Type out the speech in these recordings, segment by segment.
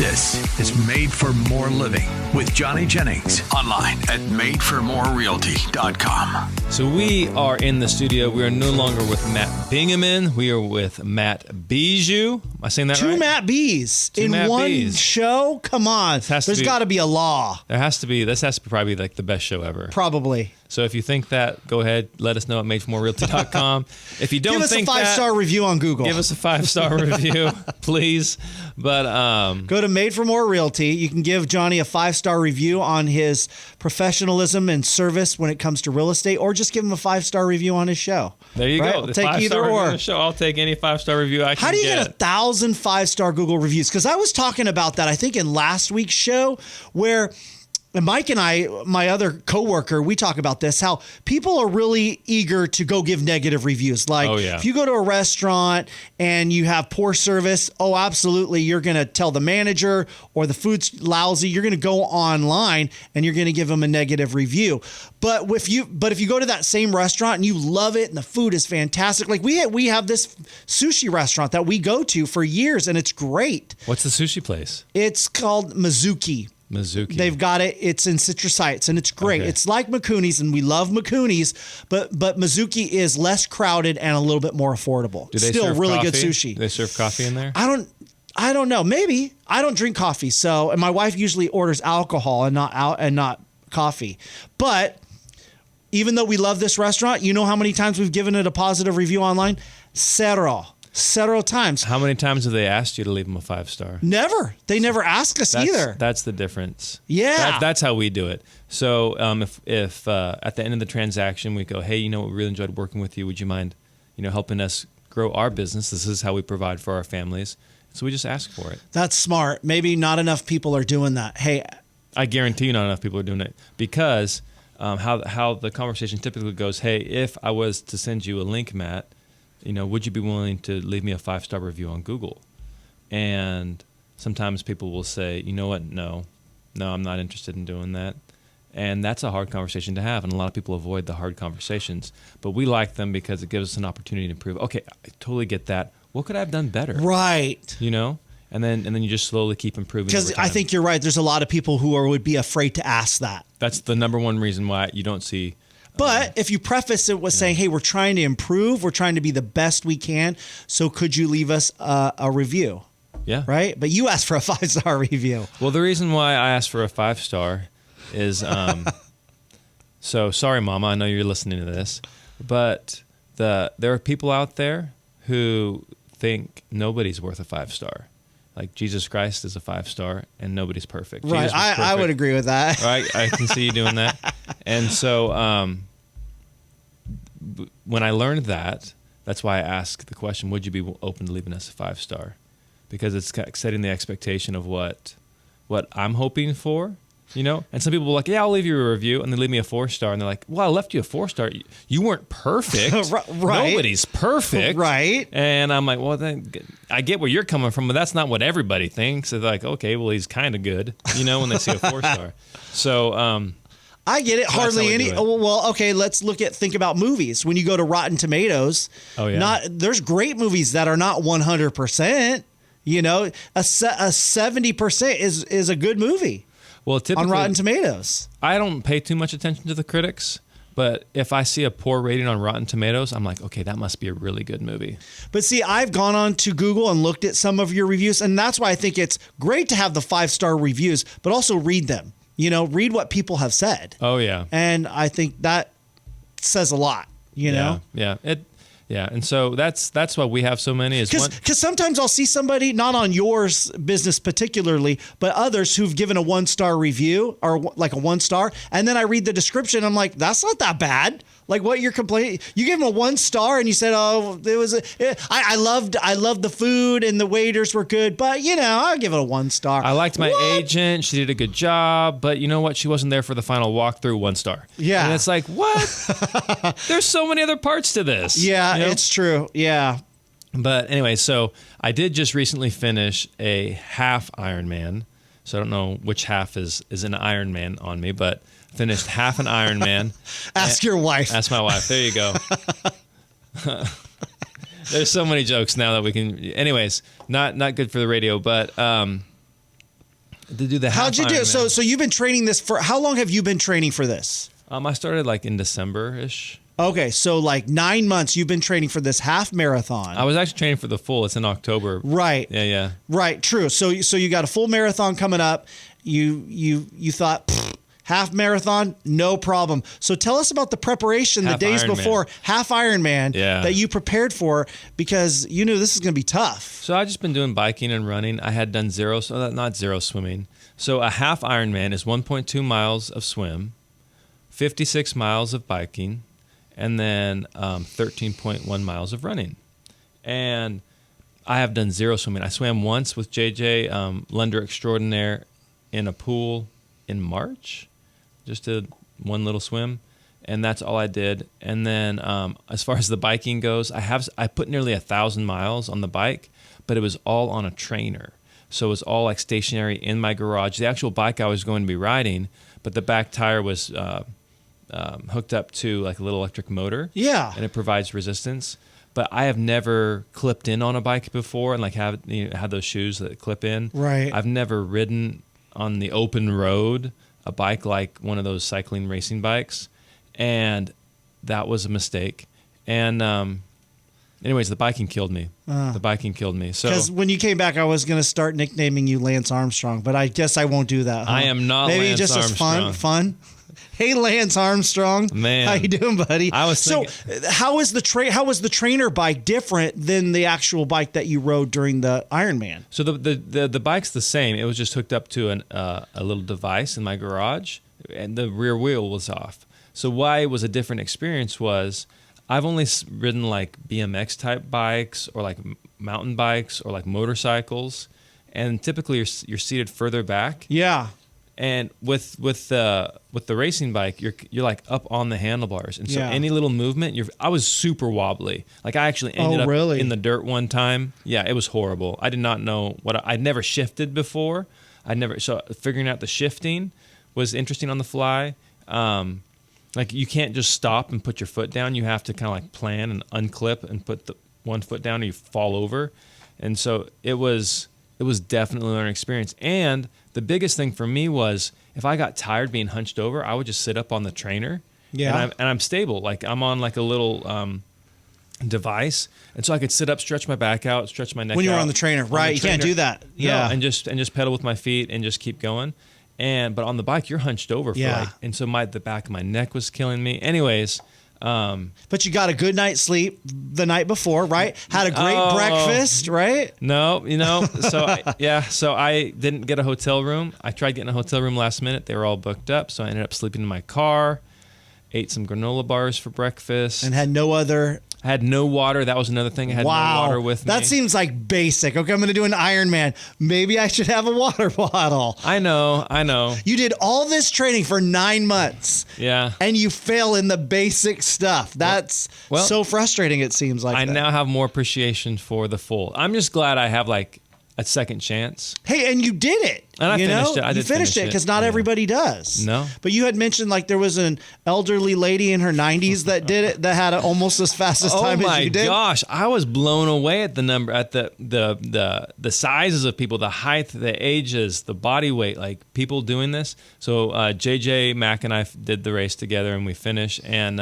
This is Made for More Living with Johnny Jennings. Online at madeformorerealty.com. So we are in the studio. We are no longer with Matt Bingaman. We are with Matt Bijou. Am I saying that right? Two Matt B's in one show? Come on. There's got to be a law. There has to be. This has to probably be like the best show ever. Probably. So if you think that, go ahead. Let us know at madeformorerealty.com. If you don't think that, give us a 5-star review on Google. Give us a 5-star review, please. But go to Made for More Realty. You can give Johnny a 5-star review on his professionalism and service when it comes to real estate, or just give him a 5-star review on his show. There you go. I'll take either or. Show. I'll take any 5-star review I can get. How do you get 1,000 5-star Google reviews? Because I was talking about that, I think, in last week's show, where Mike and I, my other coworker, we talk about this, how people are really eager to go give negative reviews. Like, if you go to a restaurant and you have poor service, oh, absolutely, you're going to tell the manager, or the food's lousy, you're going to go online and you're going to give them a negative review. But if you go to that same restaurant and you love it and the food is fantastic, like we have this sushi restaurant that we go to for years and it's great. What's the sushi place? It's called Mizuki. They've got it. It's in Citrus Heights, and it's great. Okay. It's like McCooney's, and we love McCooney's, but Mizuki is less crowded and a little bit more affordable. Do they Still serve really coffee? Good sushi. Do they serve coffee in there? I don't know. Maybe. I don't drink coffee, and my wife usually orders alcohol and not coffee. But even though we love this restaurant, you know how many times we've given it a positive review online? Several times. How many times have they asked you to leave them a 5-star? Never. They never ask us either. That's the difference. Yeah. That's how we do it. So if at the end of the transaction we go, hey, we really enjoyed working with you. Would you mind, helping us grow our business? This is how we provide for our families. So we just ask for it. That's smart. Maybe not enough people are doing that. Hey, I guarantee you not enough people are doing it, because how the conversation typically goes, hey, if I was to send you a link, Matt, would you be willing to leave me a 5-star review on Google? And sometimes people will say, you know what, no, I'm not interested in doing that. And that's a hard conversation to have, and a lot of people avoid the hard conversations. But we like them because it gives us an opportunity to improve. Okay, I totally get that. What could I have done better? Right. And then you just slowly keep improving. Because I think you're right. There's a lot of people who would be afraid to ask that. That's the number one reason why you don't see. But if you preface it with saying, hey, we're trying to improve, we're trying to be the best we can, so could you leave us a review? Yeah. Right? But you asked for a 5-star review. Well, the reason why I asked for a 5-star is, so sorry, Mama, I know you're listening to this, but there are people out there who think nobody's worth a 5-star. Like Jesus Christ is a 5-star, and nobody's perfect. Right, I would agree with that. Right, I can see you doing that. And so when I learned that, that's why I asked the question, would you be open to leaving us a 5-star? Because it's setting the expectation of what I'm hoping for. And some people are like, yeah, I'll leave you a review, and they leave me a 4-star, and they're like, well, I left you a 4-star. You weren't perfect. Right. Nobody's perfect. Right. And I'm like, well, then I get where you're coming from, but that's not what everybody thinks. They're like, okay, well, he's kind of good, when they see a 4-star. So I get it. Hardly any. Well, okay, think about movies. When you go to Rotten Tomatoes, there's great movies that are not 100%. A 70% is a good movie. Well, typically, on Rotten Tomatoes. I don't pay too much attention to the critics, but if I see a poor rating on Rotten Tomatoes, I'm like, okay, that must be a really good movie. But see, I've gone on to Google and looked at some of your reviews, and that's why I think it's great to have the 5-star reviews, but also read them. Read what people have said. Oh, yeah. And I think that says a lot, know? Yeah. Yeah, and so that's why we have so many. Because sometimes I'll see somebody, not on yours business particularly, but others who've given a 1-star review, or like a 1-star, and then I read the description, I'm like, that's not that bad. Like, what you're complaining? You gave them a 1-star, and you said, "Oh, I loved the food, and the waiters were good, but I'll give it a 1-star." I liked my agent; she did a good job, but you know what? She wasn't there for the final walkthrough. 1-star. Yeah, and it's like, what? There's so many other parts to this. Yeah, it's true. Yeah. But anyway, so I did just recently finish a half Ironman. So I don't know which half is an Ironman on me, but finished half an Ironman. Ask your wife. Ask my wife. There you go. There's so many jokes now that we can. Anyways, not good for the radio, but To do the half How'd you do? Ironman. So you've been training this for how long have you been training for this? I started like in December-ish. Okay, so like 9 months you've been training for this half marathon. I was actually training for the full. It's in October. Right. Yeah. Right, true. So you got a full marathon coming up. You thought half marathon, no problem. So tell us about the preparation Half the days Ironman. before half Ironman Yeah. that you prepared for because you knew this is going to be tough. So I just been doing biking and running. I had done not zero swimming. So a half Ironman is 1.2 miles of swim, 56 miles of biking, and then 13.1 miles of running. And I have done zero swimming. I swam once with JJ, Lender Extraordinaire, in a pool in March. Just did one little swim, and that's all I did. And then as far as the biking goes, I put nearly 1,000 miles on the bike, but it was all on a trainer. So it was all like stationary in my garage. The actual bike I was going to be riding, but the back tire was hooked up to like a little electric motor. Yeah. And it provides resistance. But I have never clipped in on a bike before and like had those shoes that clip in. Right. I've never ridden on the open road a bike like one of those cycling racing bikes, and that was a mistake. And anyways, the biking killed me. The biking killed me. So Because when you came back, I was going to start nicknaming you Lance Armstrong, but I guess I won't do that. Huh? I am not Maybe Lance just Armstrong. as fun. Hey, Lance Armstrong. Man. How you doing, buddy? I was thinking- how was the trainer bike different than the actual bike that you rode during the Ironman? So the bike's the same. It was just hooked up to a little device in my garage, and the rear wheel was off. So why it was a different experience was I've only ridden like BMX type bikes or like mountain bikes or like motorcycles, and typically you're seated further back. Yeah. And with the racing bike, you're like up on the handlebars, and so Yeah. any little movement, I was super wobbly. Like I actually ended up really? in the dirt one time. Yeah, it was horrible. I did not know I'd never shifted before. So figuring out the shifting was interesting on the fly. Like you can't just stop and put your foot down. You have to kind of like plan and unclip and put the one foot down, or you fall over. And so it was definitely a learning experience. And the biggest thing for me was if I got tired being hunched over, I would just sit up on the trainer. Yeah. And I'm stable. Like I'm on like a little device, and so I could sit up, stretch my back out, stretch my neck. When you were out on the trainer, right? You can't trainer. do that. No, Yeah. and just pedal with my feet and just keep going. But on the bike, you're hunched over for Yeah. and so the back of my neck was killing me. Anyways. But you got a good night's sleep the night before, right? Had a great Oh. breakfast, right? No, so I didn't get a hotel room. I tried getting a hotel room last minute. They were all booked up, so I ended up sleeping in my car, ate some granola bars for breakfast. And had no other. I had no water. That was another thing. I had no water with me. That seems like basic. Okay, I'm going to do an Ironman. Maybe I should have a water bottle. I know. You did all this training for 9 months. Yeah. And you fail in the basic stuff. That's Well, so frustrating, it seems like. I that. now have more appreciation for the full. I'm just glad I have like a second chance. Hey, and you did it. And I you finished know? it. I you did finished finish it because it. not Yeah. everybody does. No. But you had mentioned like there was an elderly lady in her 90s that did it that had almost as fast as time as you did. Oh my gosh, I was blown away at the number, at the sizes of people, the height, the ages, the body weight, like people doing this. So JJ Mack and I did the race together, and we finished, and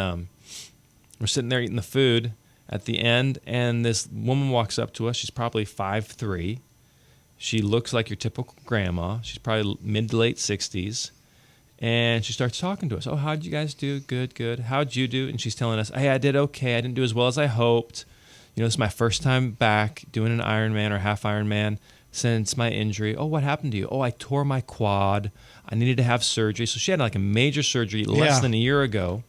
we're sitting there eating the food at the end, and this woman walks up to us. She's probably 5'3". She looks like your typical grandma. She's probably mid to late 60s. And she starts talking to us. Oh, how'd you guys do? Good. How'd you do? And she's telling us, hey, I did okay. I didn't do as well as I hoped. You know, this is my first time back doing an Ironman or half Ironman since my injury. Oh, what happened to you? Oh, I tore my quad. I needed to have surgery. So she had like a major surgery less than a year ago.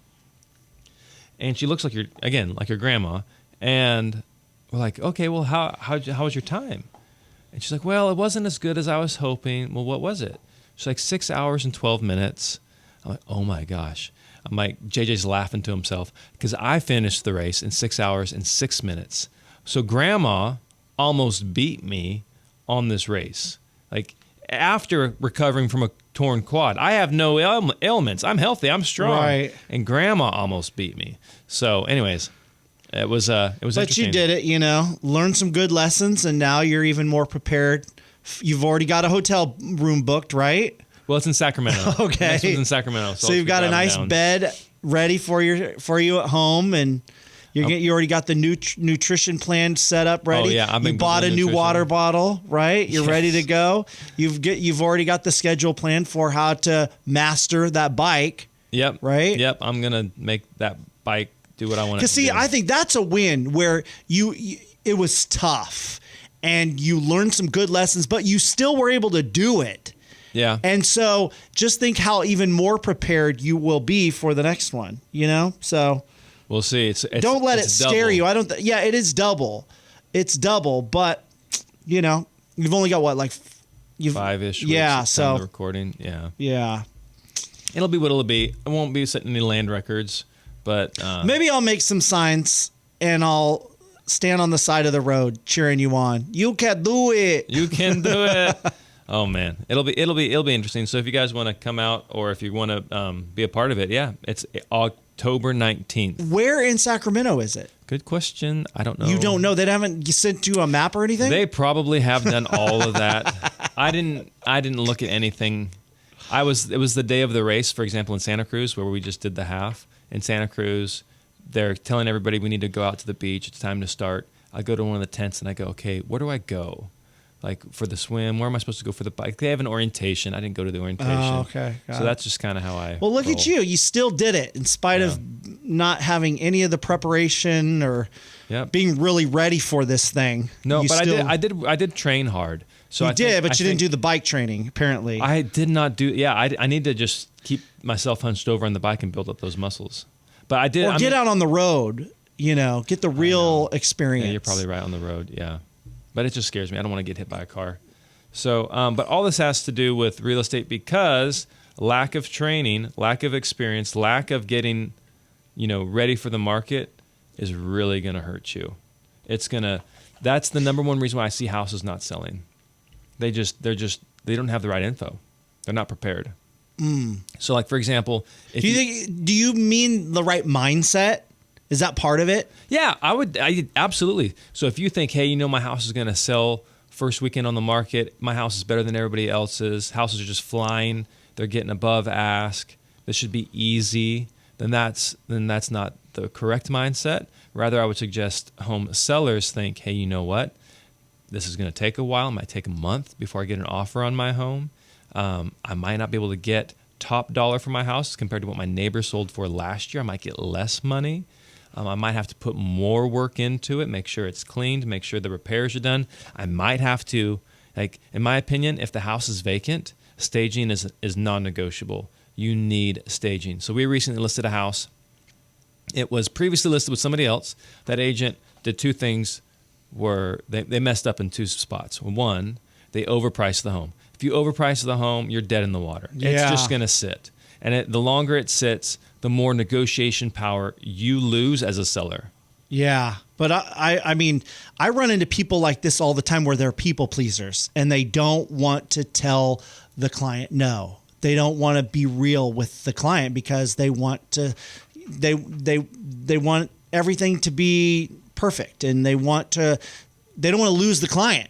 And she looks like your grandma. And we're like, okay, well, how was your time? And she's like, well, it wasn't as good as I was hoping. Well, what was it? She's like 6 hours and 12 minutes. I'm like, oh my gosh. I'm like, JJ's laughing to himself because I finished the race in 6 hours and 6 minutes. So grandma almost beat me on this race. Like after recovering from a torn quad, I have no ailments. I'm healthy. I'm strong. Right. And grandma almost beat me. So anyways, it was But interesting. you did it, you know, learned some good lessons, and now you're even more prepared You've already got a hotel room booked, right? Well, it's in Sacramento. Okay. Next one's in Sacramento. So you've got a nice bed ready for you at home, and you already got the nutrition plan set up ready. Oh yeah, you bought a new water bottle, right? You're ready to go. You've already got the schedule planned for how to master that bike. Yep. Right. Yep. I'm gonna make that bike do what I want it to do. Because see, I think that's a win where it was tough, and you learned some good lessons, but you still were able to do it. Yeah. And so just think how even more prepared you will be for the next one, So we'll see. Don't let it scare double. you. It is double. It's double, but you've only got what, like 5-ish. Yeah. Weeks So the recording. Yeah. Yeah. It'll be what it'll be. I won't be setting any land records, but maybe I'll make some signs and I'll stand on the side of the road cheering you on. You can do it. You can do it. Oh man, it'll be interesting. So if you guys want to come out, or if you want to be a part of it, yeah, it's October 19th. Where in Sacramento is it? Good question. I don't know. You don't know? They haven't sent you a map or anything? They probably have done all of that. I didn't look at anything. It was the day of the race, for example, in Santa Cruz, where we just did the half. In Santa Cruz, they're telling everybody we need to go out to the beach. It's time to start. I go to one of the tents and I go, okay, where do I go? Like for the swim, where am I supposed to go for the bike? They have an orientation. I didn't go to the orientation. Oh, okay. So that's just kind of how I Well, look roll. at you. You still did it in spite of not having any of the preparation or being really ready for this thing. No, but I did train hard. So you did, but you didn't do the bike training, apparently. I did not do. Yeah, I need to just keep myself hunched over on the bike and build up those muscles. But I did. Or get out on the road, get the real experience. Yeah, you're probably right on the road. Yeah. But it just scares me. I don't want to get hit by a car. So, but all this has to do with real estate because lack of training, lack of experience, lack of getting, ready for the market is really going to hurt you. That's the number one reason why I see houses not selling. They don't have the right info. They're not prepared. So like, for example, do you mean the right mindset? Is that part of it? Yeah, I absolutely. So if you think, hey, my house is going to sell first weekend on the market, my house is better than everybody else's, houses are just flying, they're getting above ask, this should be easy, then that's not the correct mindset. Rather, I would suggest home sellers think, hey, you know what? This is going to take a while. It might take a month before I get an offer on my home. I might not be able to get top dollar for my house compared to what my neighbor sold for last year. I might get less money. I might have to put more work into it, make sure it's cleaned, make sure the repairs are done. I might have to, in my opinion, if the house is vacant, staging is non-negotiable. You need staging. So we recently listed a house. It was previously listed with somebody else. That agent did two things. They messed up in two spots. One, they overpriced the home. If you overprice the home, you're dead in the water. Yeah. It's just going to sit. And the longer it sits, the more negotiation power you lose as a seller. Yeah. But I mean, I run into people like this all the time where they're people pleasers and they don't want to tell the client no. They don't want to be real with the client because they want everything to be perfect and they don't want to lose the client.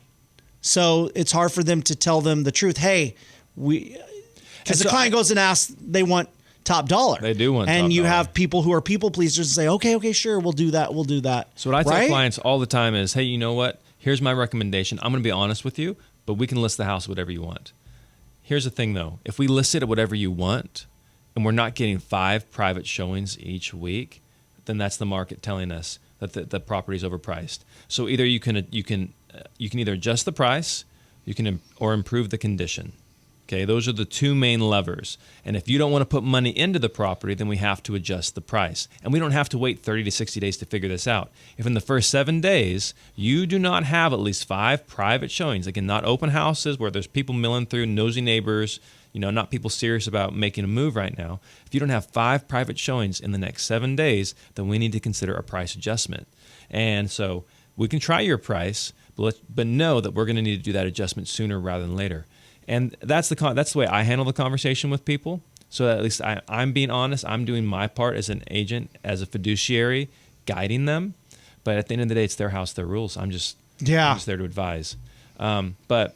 So it's hard for them to tell them the truth. Hey, because the client goes and asks, they want top dollar. They do want top dollar. And you dollar. have people who are people pleasers and say, okay, sure, we'll do that. So what I tell clients all the time is, hey, you know what? Here's my recommendation. I'm going to be honest with you, but we can list the house whatever you want. Here's the thing, though. If we list it at whatever you want and we're not getting 5 private showings each week, then that's the market telling us that the property is overpriced. So either you can either adjust the price, or improve the condition. Okay, those are the two main levers. And if you don't want to put money into the property, then we have to adjust the price. And we don't have to wait 30 to 60 days to figure this out. If in the first 7 days, you do not have at least 5 private showings, again, not open houses where there's people milling through, nosy neighbors, not people serious about making a move right now. If you don't have 5 private showings in the next 7 days, then we need to consider a price adjustment. And so we can try your price, but know that we're going to need to do that adjustment sooner rather than later. And that's the way I handle the conversation with people. So that at least I'm being honest. I'm doing my part as an agent, as a fiduciary, guiding them. But at the end of the day, it's their house, their rules. I'm just there to advise. But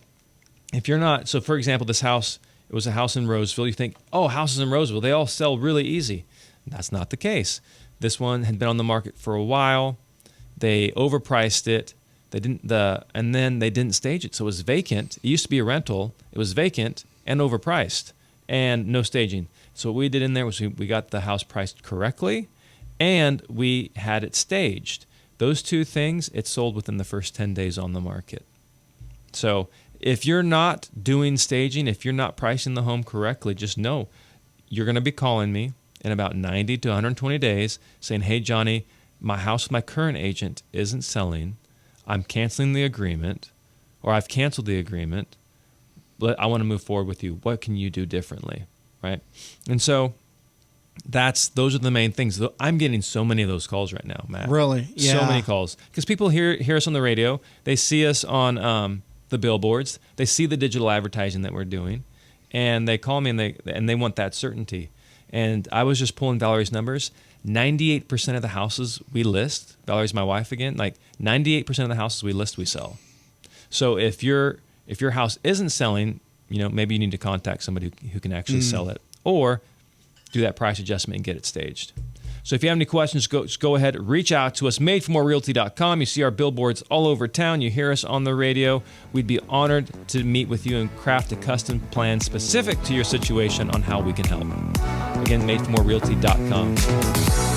if you're not, so for example, this house, it was a house in Roseville. You think, oh, houses in Roseville, they all sell really easy. That's not the case. This one had been on the market for a while. They overpriced it. And then they didn't stage it. So it was vacant. It used to be a rental. It was vacant and overpriced and no staging. So what we did in there was we got the house priced correctly and we had it staged. Those two things, it sold within the first 10 days on the market. So if you're not doing staging, if you're not pricing the home correctly, just know you're going to be calling me in about 90 to 120 days saying, hey, Johnny, my house with my current agent isn't selling. I'm canceling the agreement, or I've canceled the agreement, but I want to move forward with you. What can you do differently, right? And so those are the main things. I'm getting so many of those calls right now, Matt. Really? Yeah. So many calls. Because people hear us on the radio. They see us on the billboards. They see the digital advertising that we're doing, and they call me and they want that certainty. And I was just pulling Valerie's numbers. 98% of the houses we list, Valerie's my wife again, like 98% of the houses we list, we sell. So if your house isn't selling, maybe you need to contact somebody who can actually sell it, or do that price adjustment and get it staged. So if you have any questions, go ahead, reach out to us, madeformorerealty.com. You see our billboards all over town. You hear us on the radio. We'd be honored to meet with you and craft a custom plan specific to your situation on how we can help. Again, madeformorerealty.com.